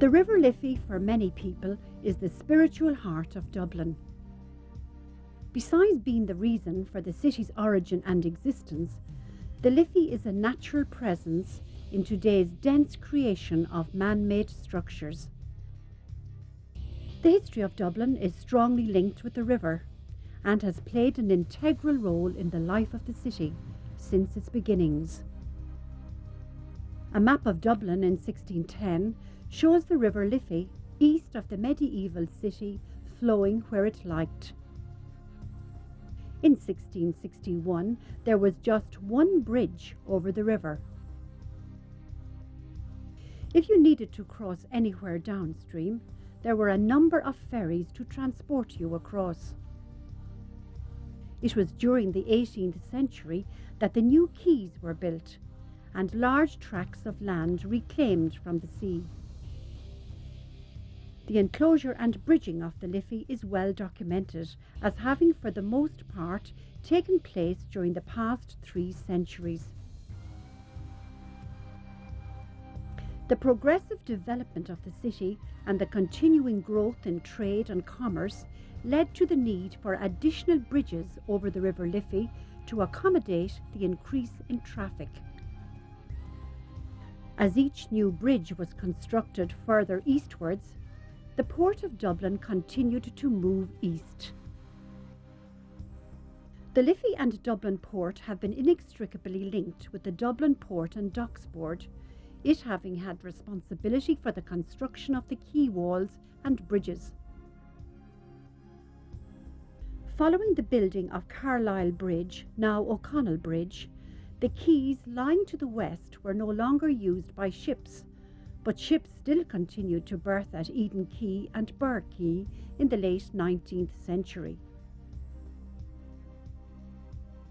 The River Liffey, for many people, is the spiritual heart of Dublin. Besides being the reason for the city's origin and existence, the Liffey is a natural presence in today's dense creation of man-made structures. The history of Dublin is strongly linked with the river and has played an integral role in the life of the city since its beginnings. A map of Dublin in 1610 shows the River Liffey east of the medieval city flowing where it liked. In 1661 there was just one bridge over the river. If you needed to cross anywhere downstream, there were a number of ferries to transport you across. It was during the 18th century that the new quays were built and large tracts of land reclaimed from the sea. The enclosure and bridging of the Liffey is well documented as having for the most part taken place during the past 3 centuries. The progressive development of the city and the continuing growth in trade and commerce led to the need for additional bridges over the River Liffey to accommodate the increase in traffic. As each new bridge was constructed further eastwards, the port of Dublin continued to move east. The Liffey and Dublin port have been inextricably linked with the Dublin Port and Docks Board, it having had responsibility for the construction of the quay walls and bridges. Following the building of Carlisle Bridge, now O'Connell Bridge, the quays lying to the west were no longer used by ships, but ships still continued to berth at Eden Quay and Burr Quay in the late 19th century.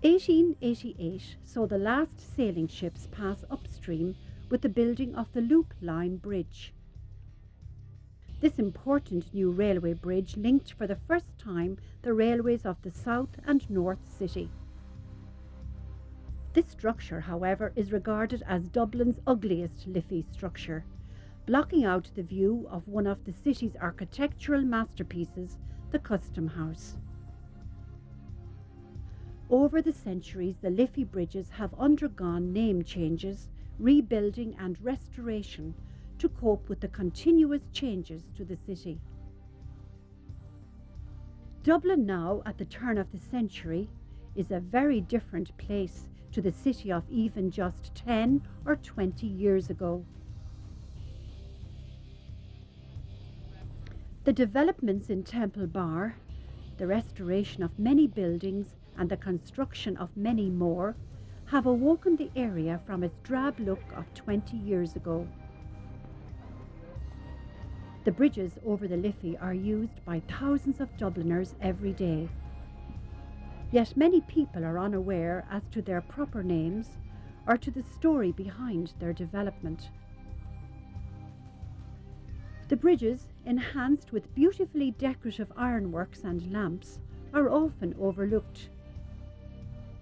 1888 saw the last sailing ships pass upstream with the building of the Loop Line Bridge. This important new railway bridge linked for the first time the railways of the South and North City. This structure, however, is regarded as Dublin's ugliest Liffey structure, blocking out the view of one of the city's architectural masterpieces, the Custom House. Over the centuries, the Liffey bridges have undergone name changes, rebuilding and restoration to cope with the continuous changes to the city. Dublin now, at the turn of the century, is a very different place to the city of even just 10 or 20 years ago. The developments in Temple Bar, the restoration of many buildings and the construction of many more have awoken the area from its drab look of 20 years ago. The bridges over the Liffey are used by thousands of Dubliners every day. Yet many people are unaware as to their proper names or to the story behind their development. The bridges, enhanced with beautifully decorative ironworks and lamps, are often overlooked.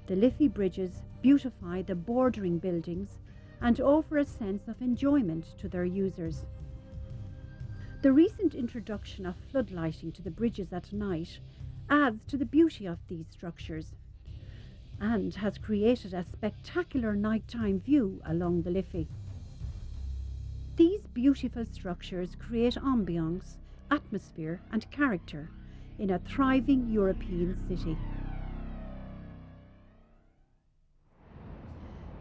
The Liffey bridges beautify the bordering buildings and offer a sense of enjoyment to their users. The recent introduction of floodlighting to the bridges at night adds to the beauty of these structures and has created a spectacular nighttime view along the Liffey. These beautiful structures create ambience, atmosphere and character in a thriving European city.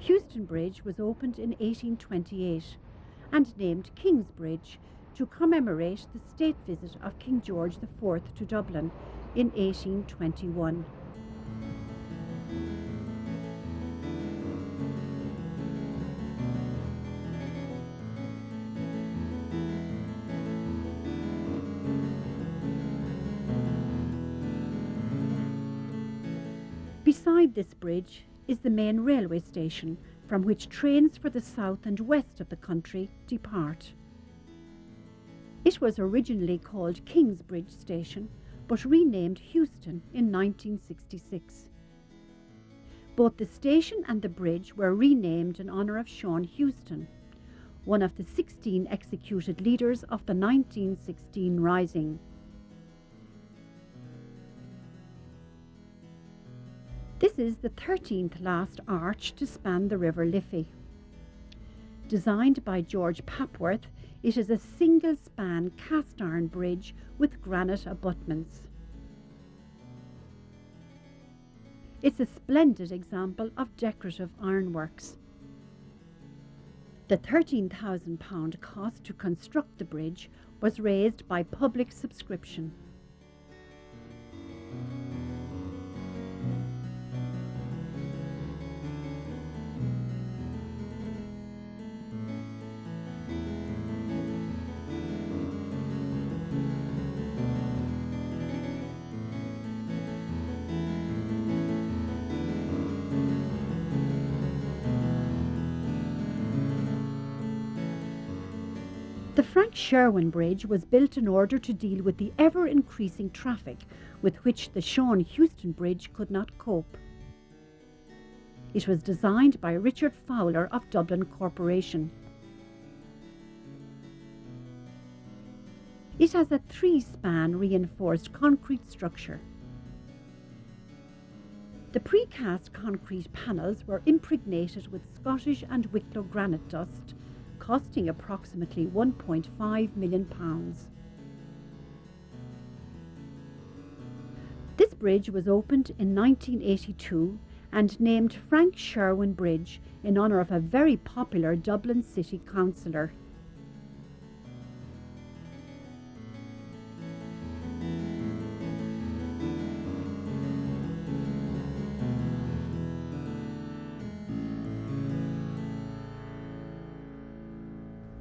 Heuston Bridge was opened in 1828 and named King's Bridge to commemorate the state visit of King George IV to Dublin in 1821. Beside this bridge is the main railway station from which trains for the south and west of the country depart. It was originally called Kingsbridge Station, but renamed Heuston in 1966. Both the station and the bridge were renamed in honour of Seán Heuston, one of the 16 executed leaders of the 1916 Rising. This is the 13th last arch to span the River Liffey. Designed by George Papworth, it is a single-span cast-iron bridge with granite abutments. It's a splendid example of decorative ironworks. The £13,000 cost to construct the bridge was raised by public subscription. The Sherwin Bridge was built in order to deal with the ever-increasing traffic with which the Heuston Bridge could not cope. It was designed by Richard Fowler of Dublin Corporation. It has a 3-span reinforced concrete structure. The precast concrete panels were impregnated with Scottish and Wicklow granite dust, costing approximately £1.5 million. This bridge was opened in 1982 and named Sherwin Bridge in honour of a very popular Dublin City Councillor.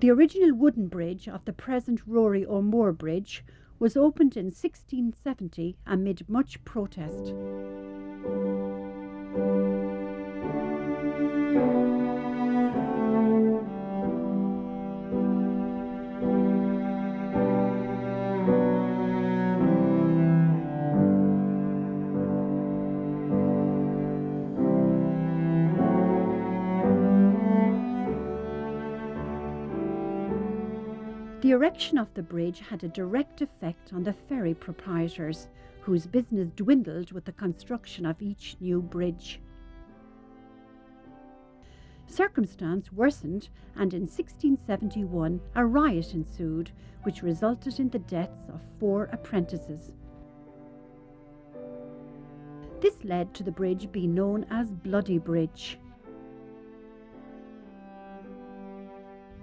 The original wooden bridge of the present Rory Bridge was opened in 1670 amid much protest. The erection of the bridge had a direct effect on the ferry proprietors, whose business dwindled with the construction of each new bridge. Circumstance worsened, and in 1671 a riot ensued, which resulted in the deaths of 4 apprentices. This led to the bridge being known as Bloody Bridge.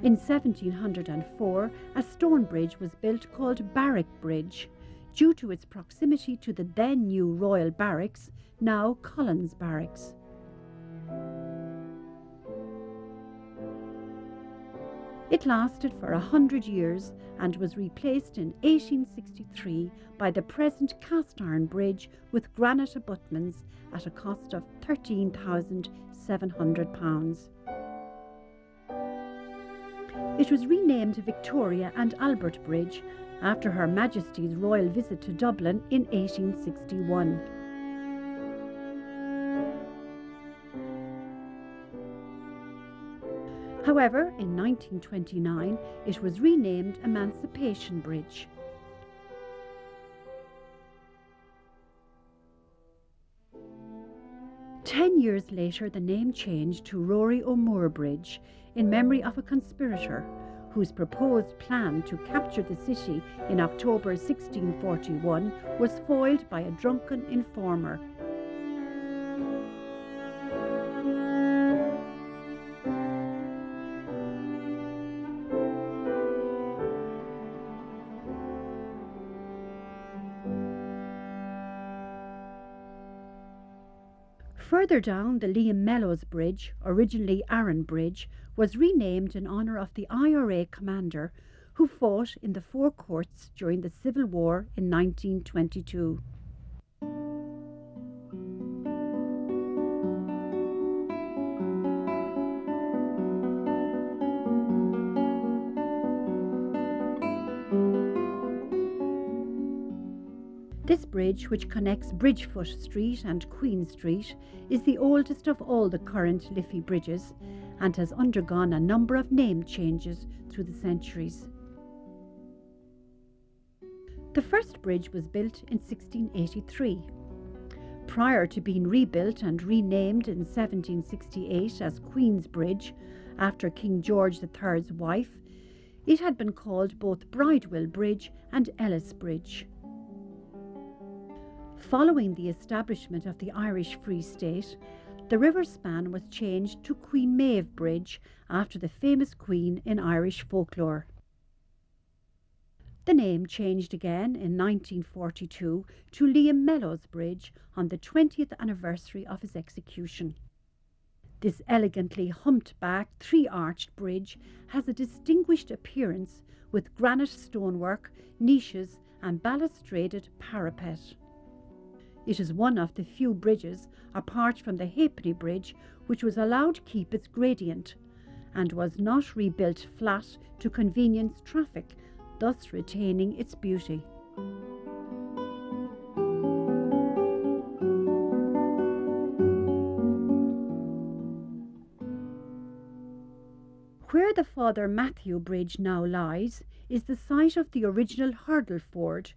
In 1704, a stone bridge was built called Barrack Bridge, due to its proximity to the then new Royal Barracks, now Collins Barracks. It lasted for 100 years and was replaced in 1863 by the present cast-iron bridge with granite abutments at a cost of £13,700. It was renamed Victoria and Albert Bridge after Her Majesty's royal visit to Dublin in 1861. However, in 1929 it was renamed Emancipation Bridge. Ten years later, the name changed to Rory Bridge in memory of a conspirator whose proposed plan to capture the city in October 1641 was foiled by a drunken informer. Further down, the Mellows Bridge, originally Arran Bridge, was renamed in honour of the IRA commander who fought in the Four Courts during the Civil War in 1922. This bridge, which connects Bridgefoot Street and Queen Street, is the oldest of all the current Liffey bridges and has undergone a number of name changes through the centuries. The first bridge was built in 1683. Prior to being rebuilt and renamed in 1768 as Queen's Bridge after King George III's wife, it had been called both Bridewell Bridge and Ellis Bridge. Following the establishment of the Irish Free State, the river span was changed to Queen Maeve Bridge after the famous Queen in Irish folklore. The name changed again in 1942 to Liam Mellows Bridge on the 20th anniversary of his execution. This elegantly humped-backed, three-arched bridge has a distinguished appearance with granite stonework, niches and balustraded parapet. It is one of the few bridges, apart from the Halfpenny Bridge, which was allowed to keep its gradient and was not rebuilt flat to convenience traffic, thus retaining its beauty. Where the Father Mathew Bridge now lies is the site of the original hurdle ford,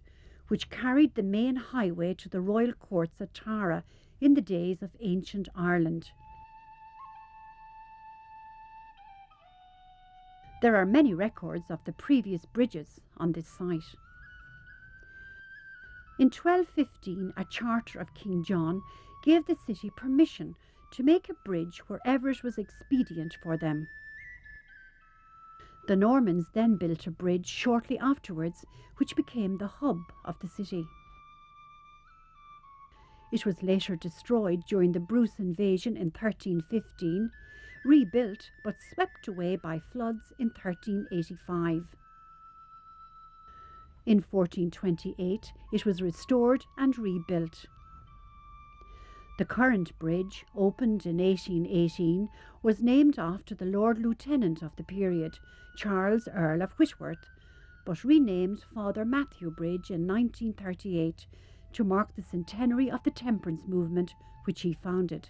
which carried the main highway to the royal courts at Tara in the days of ancient Ireland. There are many records of the previous bridges on this site. In 1215, a charter of King John gave the city permission to make a bridge wherever it was expedient for them. The Normans then built a bridge shortly afterwards, which became the hub of the city. It was later destroyed during the Bruce invasion in 1315, rebuilt but swept away by floods in 1385. In 1428, it was restored and rebuilt. The current bridge, opened in 1818, was named after the Lord Lieutenant of the period, Charles, Earl of Whitworth, but renamed Father Mathew Bridge in 1938 to mark the centenary of the temperance movement which he founded.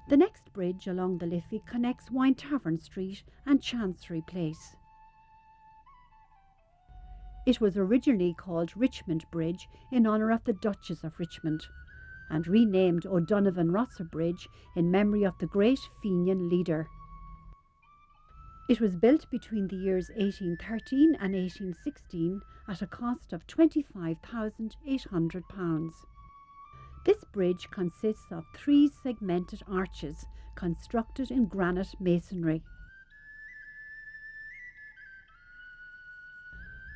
The next bridge along the Liffey connects Wine Tavern Street and Chancery Place. It was originally called Richmond Bridge in honour of the Duchess of Richmond, and renamed O'Donovan Rossa Bridge in memory of the great Fenian leader. It was built between the years 1813 and 1816 at a cost of £25,800. This bridge consists of 3 segmented arches constructed in granite masonry.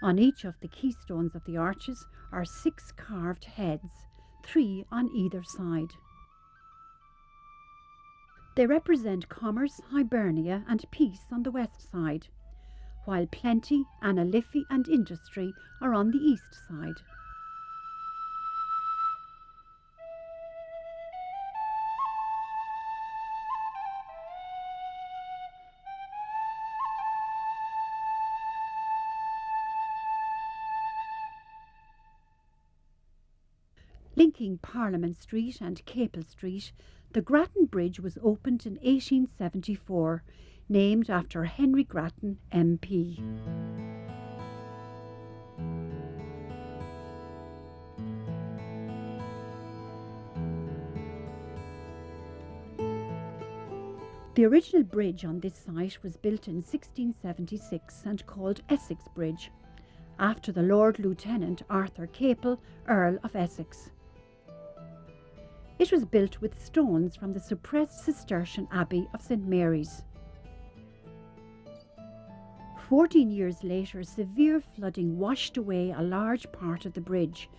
On each of the keystones of the arches are 6 carved heads, 3 on either side. They represent commerce, Hibernia and peace on the west side, while plenty, Anna Liffey and industry are on the east side. Linking Parliament Street and Capel Street, the Grattan Bridge was opened in 1874, named after Henry Grattan, MP. The original bridge on this site was built in 1676 and called Essex Bridge, after the Lord Lieutenant Arthur Capel, Earl of Essex. It was built with stones from the suppressed Cistercian Abbey of St. Mary's. 14 years later, severe flooding washed away a large part of the bridge,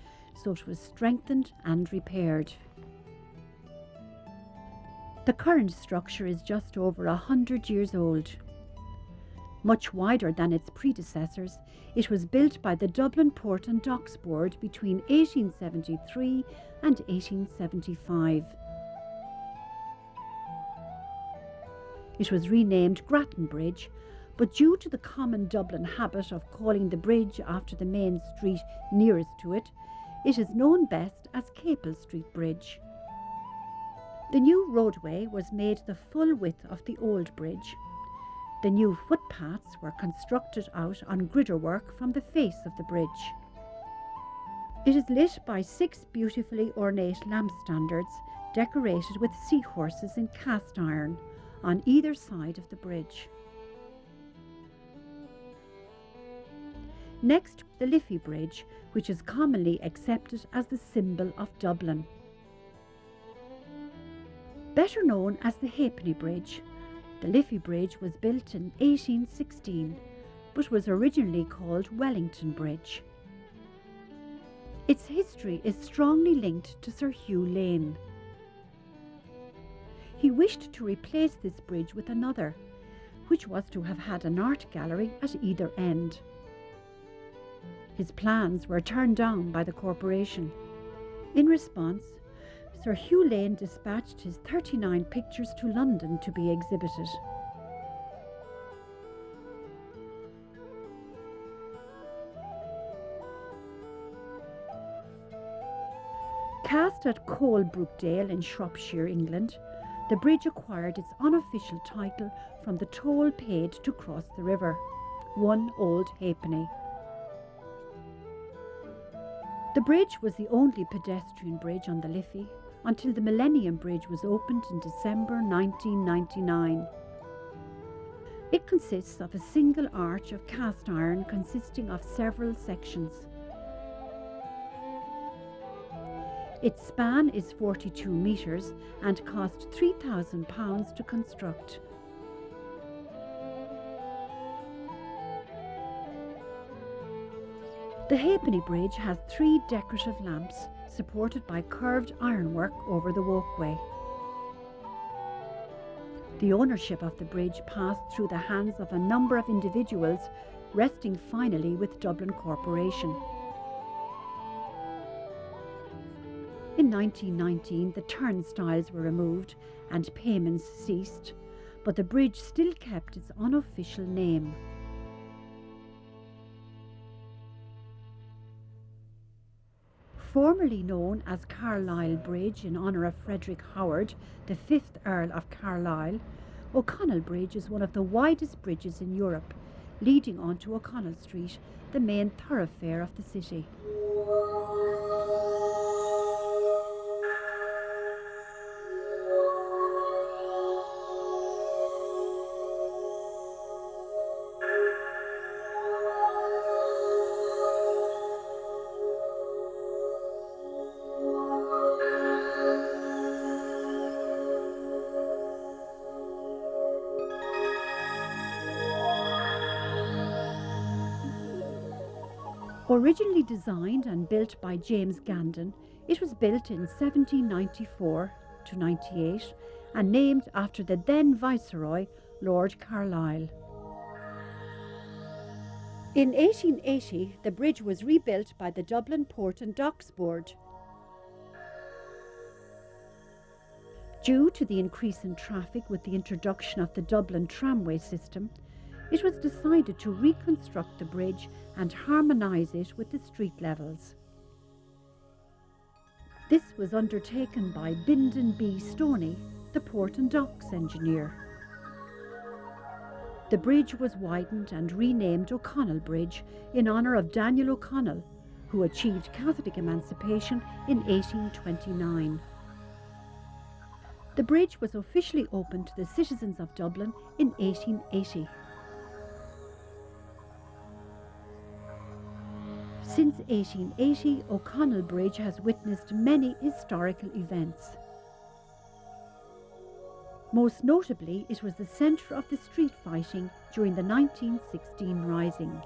so it was strengthened and repaired. The current structure is just over 100 years old. Much wider than its predecessors, it was built by the Dublin Port and Docks Board between 1873 and 1875. It was renamed Grattan Bridge, but due to the common Dublin habit of calling the bridge after the main street nearest to it, it is known best as Capel Street Bridge. The new roadway was made the full width of the old bridge. The new footpaths were constructed out on grider work from the face of the bridge. It is lit by 6 beautifully ornate lamp standards decorated with seahorses in cast iron on either side of the bridge. Next, the Liffey Bridge, which is commonly accepted as the symbol of Dublin. Better known as the Halfpenny Bridge, the Liffey Bridge was built in 1816, but was originally called Wellington Bridge. Its history is strongly linked to Sir Hugh Lane. He wished to replace this bridge with another, which was to have had an art gallery at either end. His plans were turned down by the corporation. In response, Sir Hugh Lane dispatched his 39 pictures to London to be exhibited. Cast at Colebrookdale in Shropshire, England, the bridge acquired its unofficial title from the toll paid to cross the river, one old halfpenny. The bridge was the only pedestrian bridge on the Liffey until the Millennium Bridge was opened in December 1999. It consists of a single arch of cast iron consisting of several sections. Its span is 42 metres and cost £3,000 to construct. The Halfpenny Bridge has 3 decorative lamps supported by curved ironwork over the walkway. The ownership of the bridge passed through the hands of a number of individuals, resting finally with Dublin Corporation. In 1919, the turnstiles were removed and payments ceased, but the bridge still kept its unofficial name. Formerly known as Carlisle Bridge in honour of Frederick Howard, the 5th Earl of Carlisle, O'Connell Bridge is one of the widest bridges in Europe, leading onto O'Connell Street, the main thoroughfare of the city. Originally designed and built by James Gandon, it was built in 1794-98 and named after the then Viceroy, Lord Carlisle. In 1880, the bridge was rebuilt by the Dublin Port and Docks Board. Due to the increase in traffic with the introduction of the Dublin tramway system, it was decided to reconstruct the bridge and harmonise it with the street levels. This was undertaken by Bindon B. Stoney, the Port and Docks engineer. The bridge was widened and renamed O'Connell Bridge in honour of Daniel O'Connell, who achieved Catholic emancipation in 1829. The bridge was officially opened to the citizens of Dublin in 1880. Since 1880, O'Connell Bridge has witnessed many historical events. Most notably, it was the centre of the street fighting during the 1916 Rising.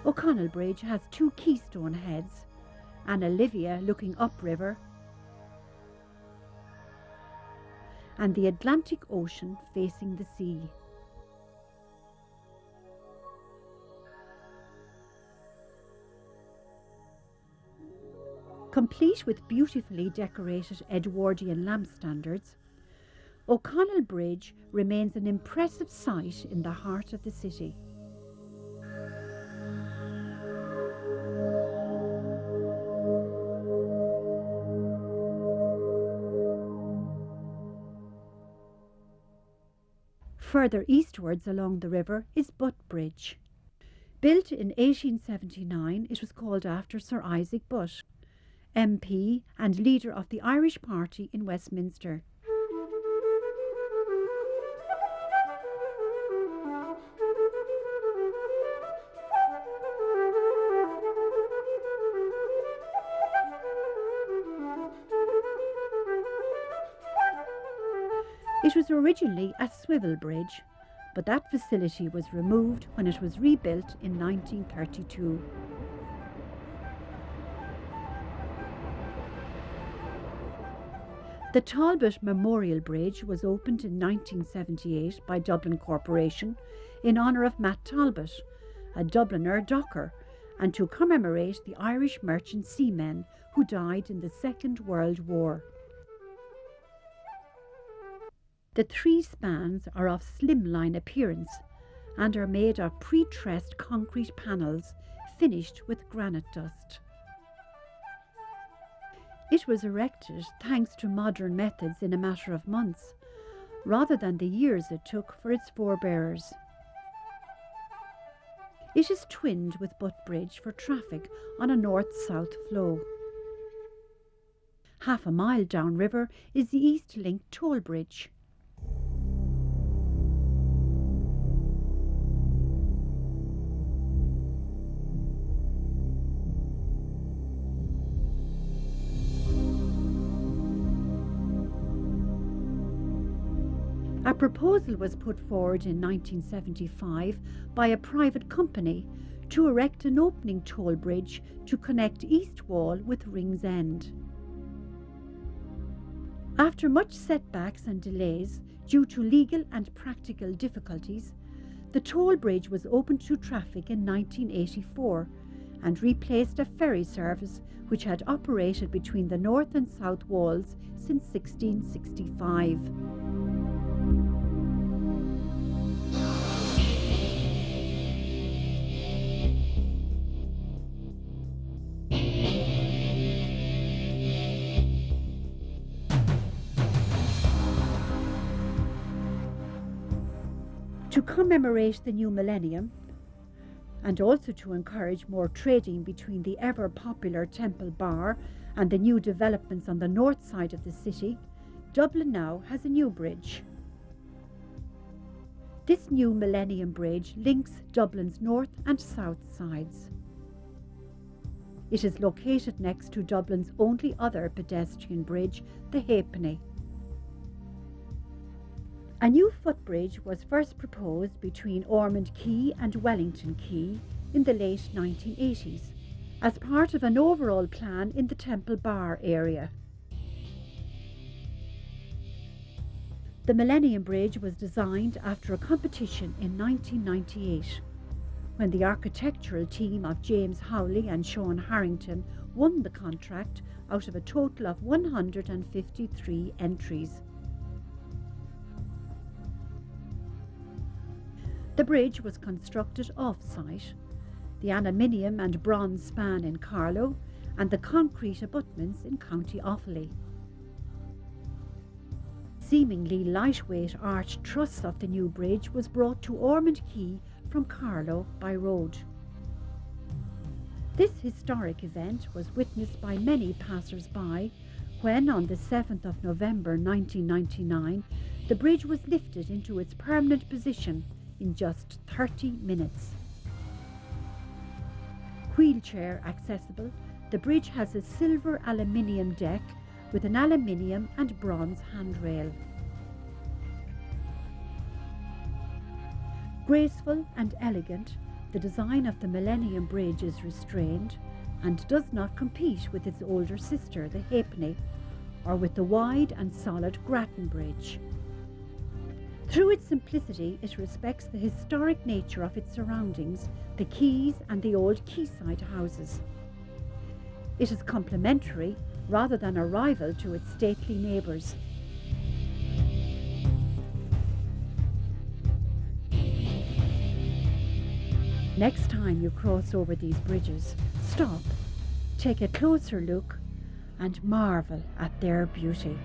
O'Connell Bridge has 2 keystone heads, an Olivia looking upriver and the Atlantic Ocean facing the sea. Complete with beautifully decorated Edwardian lamp standards, O'Connell Bridge remains an impressive sight in the heart of the city. Further eastwards along the river is Butt Bridge. Built in 1879, it was called after Sir Isaac Butt, MP and leader of the Irish Party in Westminster. It was originally a swivel bridge, but that facility was removed when it was rebuilt in 1932. The Talbot Memorial Bridge was opened in 1978 by Dublin Corporation in honour of Matt Talbot, a Dubliner docker, and to commemorate the Irish merchant seamen who died in the Second World War. The 3 spans are of slimline appearance and are made of pre-tressed concrete panels finished with granite dust. It was erected thanks to modern methods in a matter of months, rather than the years it took for its forebearers. It is twinned with Butt Bridge for traffic on a north-south flow. Half a mile downriver is the East Link toll bridge. A proposal was put forward in 1975 by a private company to erect an opening toll bridge to connect East Wall with Rings End. After much setbacks and delays due to legal and practical difficulties, the toll bridge was opened to traffic in 1984 and replaced a ferry service which had operated between the north and south walls since 1665. To commemorate the new millennium, and also to encourage more trading between the ever-popular Temple Bar and the new developments on the north side of the city, Dublin now has a new bridge. This new Millennium Bridge links Dublin's north and south sides. It is located next to Dublin's only other pedestrian bridge, the Halfpenny. A new footbridge was first proposed between Ormond Quay and Wellington Quay in the late 1980s as part of an overall plan in the Temple Bar area. The Millennium Bridge was designed after a competition in 1998 when the architectural team of James Howley and Seán Harrington won the contract out of a total of 153 entries. The bridge was constructed off-site, the aluminium and bronze span in Carlow and the concrete abutments in County Offaly. Seemingly lightweight arched truss of the new bridge was brought to Ormond Quay from Carlow by road. This historic event was witnessed by many passers-by when, on the 7th of November 1999, the bridge was lifted into its permanent position in just 30 minutes. Wheelchair accessible, the bridge has a silver aluminium deck with an aluminium and bronze handrail. Graceful and elegant, the design of the Millennium Bridge is restrained and does not compete with its older sister, the Halfpenny, or with the wide and solid Grattan Bridge. Through its simplicity, it respects the historic nature of its surroundings, the quays and the old quayside houses. It is complementary rather than a rival to its stately neighbours. Next time you cross over these bridges, stop, take a closer look and marvel at their beauty.